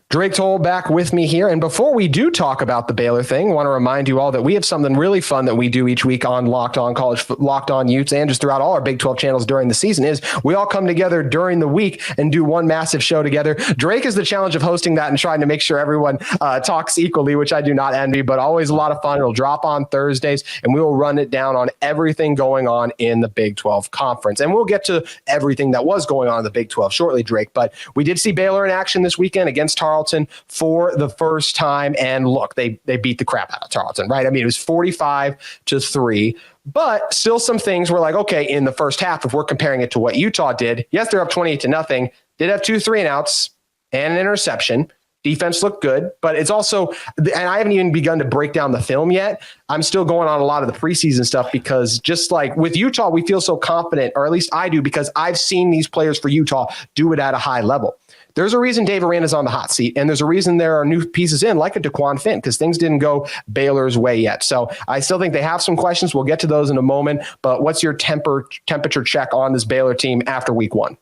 Drake Toll back with me here. And before we do talk about the Baylor thing, I want to remind you all that we have something really fun that we do each week on Locked On College, Locked On Utes, and just throughout all our Big 12 channels during the season is we all come together during the week and do one massive show together. Drake is the challenge of hosting that and trying to make sure everyone talks equally, which I do not envy, but always a lot of fun. It'll drop on Thursdays, and we will run it down on everything going on in the Big 12 Conference. And we'll get to everything that was going on in the Big 12 shortly, Drake. But we did see Baylor in action this weekend against Tarleton for the first time. And look, they beat the crap out of Tarleton, right? I mean, it was 45-3, but still some things were like, okay, in the first half, if we're comparing it to what Utah did, yes, they're up 28-0, did have 2 3-and-outs and an interception. Defense looked good, but it's also, and I haven't even begun to break down the film yet. I'm still going on a lot of the preseason stuff because just like with Utah, we feel so confident, or at least I do, because I've seen these players for Utah do it at a high level. There's a reason Dave Aranda is on the hot seat, and there's a reason there are new pieces in, like a DeQuan Finn, because things didn't go Baylor's way yet. So I still think they have some questions. We'll get to those in a moment, but what's your temperature check on this Baylor team after week 1?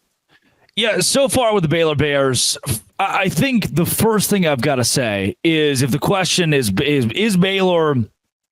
Yeah, so far with the Baylor Bears, I think the first thing I've got to say is if the question is Baylor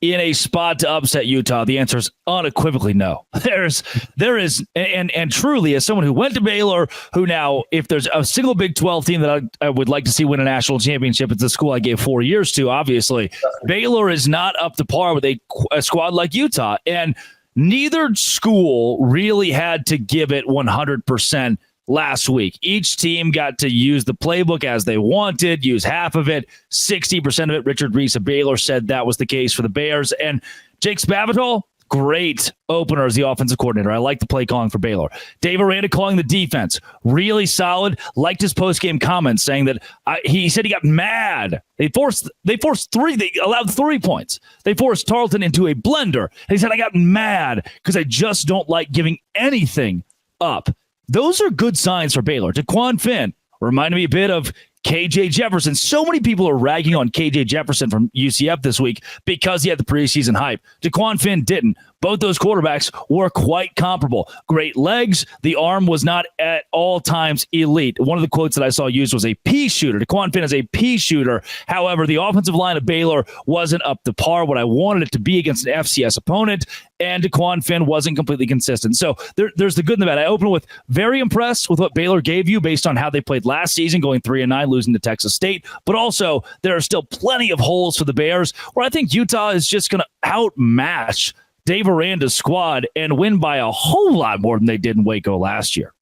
in a spot to upset Utah, the answer is unequivocally no. There is, and truly, as someone who went to Baylor, who now, if there's a single Big 12 team that I would like to see win a national championship, it's the school I gave 4 years to, obviously. Baylor is not up to par with a squad like Utah, and neither school really had to give it 100% last week. Each team got to use the playbook as they wanted, use half of it, 60% of it. Richard Reese of Baylor said that was the case for the Bears. And Jake Spavital, great opener as the offensive coordinator. I like the play calling for Baylor. Dave Aranda calling the defense, really solid. Liked his post-game comments saying that he said he got mad. They forced 3. They allowed 3 points. They forced Tarleton into a blender. And he said, I got mad because I just don't like giving anything up. Those are good signs for Baylor. DeQuan Finn reminded me a bit of KJ Jefferson. So many people are ragging on KJ Jefferson from UCF this week because he had the preseason hype. DeQuan Finn didn't. Both those quarterbacks were quite comparable. Great legs. The arm was not at all times elite. One of the quotes that I saw used was a pea shooter. DeQuan Finn is a pea shooter. However, the offensive line of Baylor wasn't up to par what I wanted it to be against an FCS opponent, and DeQuan Finn wasn't completely consistent. So there's the good and the bad. I open with very impressed with what Baylor gave you based on how they played last season, going 3-9, losing to Texas State. But also, there are still plenty of holes for the Bears where I think Utah is just going to outmatch Dave Aranda's squad and win by a whole lot more than they did in Waco last year.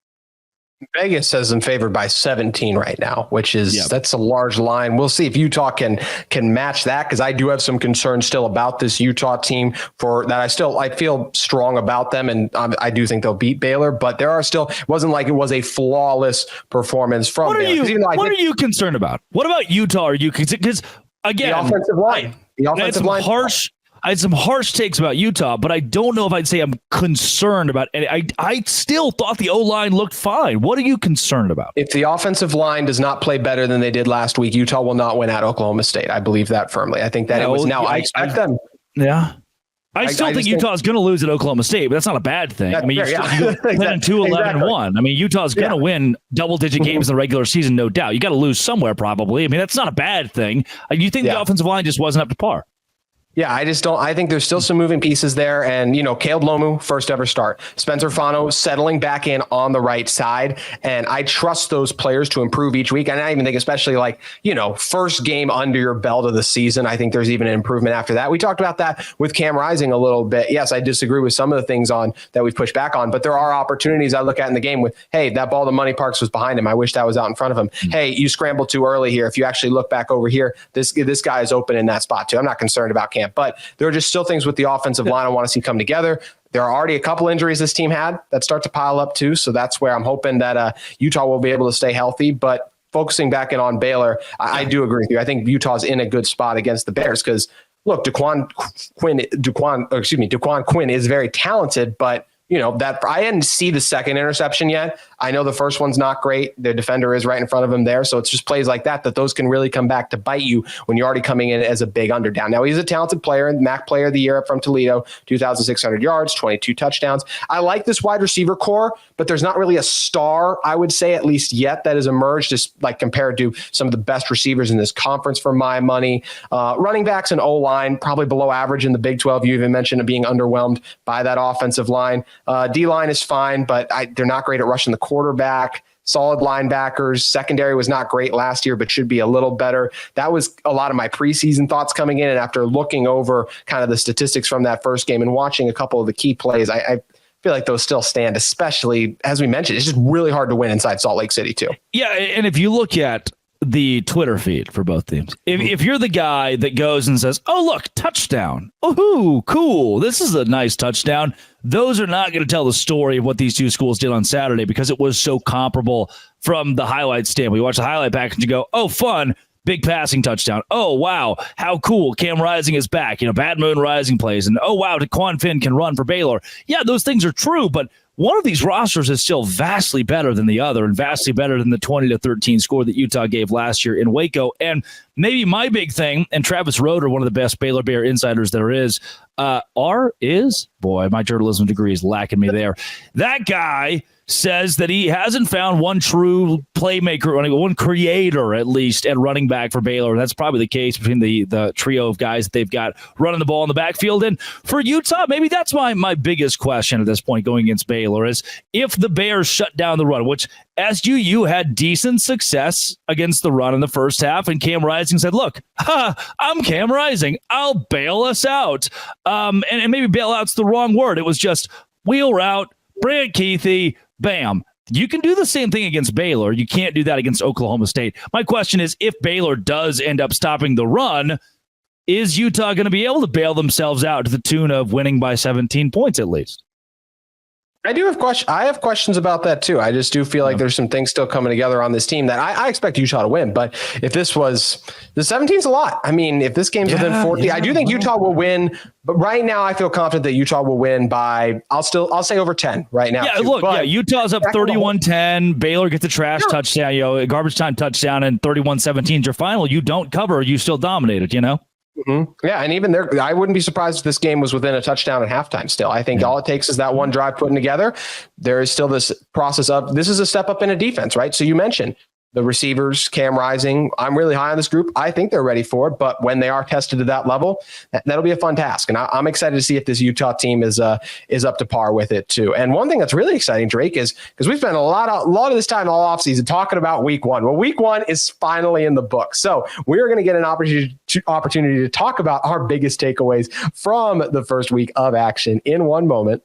Vegas has them favored by 17 right now, which is that's a large line. We'll see if Utah can match that, because I do have some concerns still about this Utah team for that. I feel strong about them, and I do think they'll beat Baylor, but there are still, it wasn't like it was a flawless performance from Baylor. What are you concerned about? What about Utah? Are you, because again, the offensive line. I had some harsh takes about Utah, but I don't know if I'd say I'm concerned about it. I still thought the O-line looked fine. What are you concerned about? If the offensive line does not play better than they did last week, Utah will not win at Oklahoma State. I believe that firmly. I think that I expect them. Yeah. I still think Utah's going to lose at Oklahoma State, but that's not a bad thing. I mean, you 10-2, 11-1. I mean, Utah's going to win double-digit games in the regular season, no doubt. You got to lose somewhere, probably. I mean, that's not a bad thing. You think the offensive line just wasn't up to par? Yeah, I think there's still some moving pieces there. And, Caleb Lomu, first ever start. Spencer Fano settling back in on the right side. And I trust those players to improve each week. And I even think especially first game under your belt of the season, I think there's even an improvement after that. We talked about that with Cam Rising a little bit. Yes, I disagree with some of the things that we've pushed back on, but there are opportunities I look at in the game with, hey, that ball to Money Parks was behind him. I wish that was out in front of him. Mm-hmm. Hey, you scrambled too early here. If you actually look back over here, this guy is open in that spot too. I'm not concerned about Cam. But there are just still things with the offensive line I want to see come together. There are already a couple injuries this team had that start to pile up too. So that's where I'm hoping that Utah will be able to stay healthy. But focusing back in on Baylor, I do agree with you. I think Utah's in a good spot against the Bears because, look, DeQuan Quinn is very talented, but that I didn't see the second interception yet. I know the first one's not great. The defender is right in front of him there. So it's just plays like that those can really come back to bite you when you're already coming in as a big underdown. Now, he's a talented player and MAC player of the year from Toledo, 2,600 yards, 22 touchdowns. I like this wide receiver core, but there's not really a star, I would say, at least yet, that has emerged just like compared to some of the best receivers in this conference for my money. Running backs and O-line, probably below average in the Big 12. You even mentioned being underwhelmed by that offensive line. D-line is fine, but they're not great at rushing the quarterback. Solid linebackers. Secondary was not great last year, but should be a little better. That was a lot of my preseason thoughts coming in. And after looking over kind of the statistics from that first game and watching a couple of the key plays, I feel like those still stand, especially as we mentioned, it's just really hard to win inside Salt Lake City too. Yeah. And if you look at the Twitter feed for both teams, if you're the guy that goes and says, oh, look, touchdown. Oh, cool. This is a nice touchdown. Those are not going to tell the story of what these two schools did on Saturday because it was so comparable from the highlight stand. We watch the highlight package and you go, oh, fun. Big passing touchdown. Oh, wow. How cool. Cam Rising is back. Bad Moon Rising plays. And oh, wow, DeQuan Finn can run for Baylor. Yeah, those things are true, but one of these rosters is still vastly better than the other and vastly better than the 20-13 score that Utah gave last year in Waco. And maybe my big thing, and Travis Roeder, one of the best Baylor Bear insiders there is, boy, my journalism degree is lacking me there. That guy says that he hasn't found one true playmaker, one creator at least at running back for Baylor. That's probably the case between the trio of guys that they've got running the ball in the backfield. And for Utah, maybe that's my biggest question at this point going against Baylor is if the Bears shut down the run, which SUU had decent success against the run in the first half, and Cam Rising said, look, I'm Cam Rising. I'll bail us out. And maybe bail out's the wrong word. It was just wheel route, Brant Keithy, bam. You can do the same thing against Baylor. You can't do that against Oklahoma State. My question is, if Baylor does end up stopping the run, is Utah going to be able to bail themselves out to the tune of winning by 17 points at least? I have questions about that too. I just do feel like there's some things still coming together on this team that I expect Utah to win. But if this was the 17's a lot. I mean, if this game's within 40, I do think Utah will win. But right now, I feel confident that Utah will win by, I'll say over 10 right now. Yeah, look, Utah's up 31-10. Baylor gets a trash touchdown, a garbage time touchdown, and 31-17 is your final. You don't cover, you still dominated, Mm-hmm. Yeah, and even there, I wouldn't be surprised if this game was within a touchdown at halftime still. I think all it takes is that one drive putting together. There is still this process of, this is a step up in a defense, right? So you mentioned the receivers, Cam Rising. I'm really high on this group. I think they're ready for it, but when they are tested to that level, that'll be a fun task. And I'm excited to see if this Utah team is up to par with it too. And one thing that's really exciting, Drake, is because we've spent a lot of this time all offseason talking about week one. Well, week one is finally in the book. So we're going to get an opportunity to talk about our biggest takeaways from the first week of action in one moment.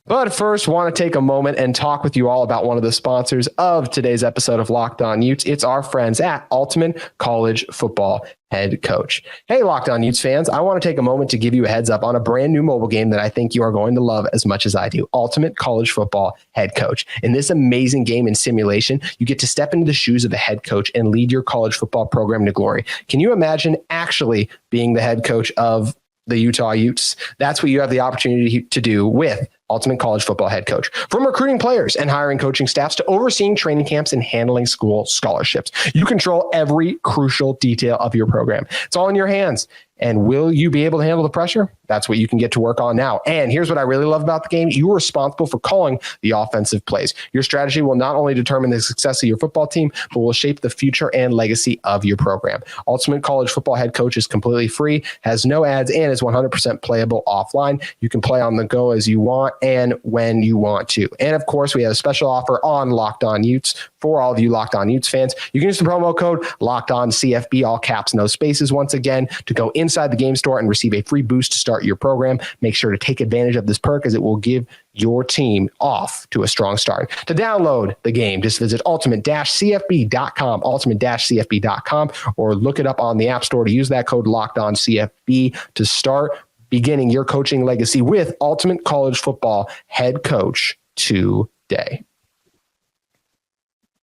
But first, want to take a moment and talk with you all about one of the sponsors of today's episode of Locked On Utes. It's our friends at Ultimate College Football Head Coach. Hey, Locked On Utes fans, I want to take a moment to give you a heads up on a brand new mobile game that I think you are going to love as much as I do. Ultimate College Football Head Coach. In this amazing game and simulation, you get to step into the shoes of a head coach and lead your college football program to glory. Can you imagine actually being the head coach of the Utah Utes? That's what you have the opportunity to do with Ultimate College Football Head Coach. From recruiting players and hiring coaching staffs to overseeing training camps and handling school scholarships, you control every crucial detail of your program. It's all in your hands. And will you be able to handle the pressure? That's what you can get to work on now. And here's what I really love about the game. You are responsible for calling the offensive plays. Your strategy will not only determine the success of your football team, but will shape the future and legacy of your program. Ultimate College Football Head Coach is completely free, has no ads, and is 100% playable offline. You can play on the go as you want and when you want to. And of course, we have a special offer on Locked On Utes for all of you Locked On Utes fans. You can use the promo code Locked On CFB, all caps, no spaces, once again, to go inside the game store and receive a free boost to start your program. Make sure to take advantage of this perk as it will give your team off to a strong start. To download the game, just visit ultimate-cfb.com, ultimate-cfb.com, or look it up on the App Store to use that code Locked On CFB to start beginning your coaching legacy with Ultimate College Football Head Coach today.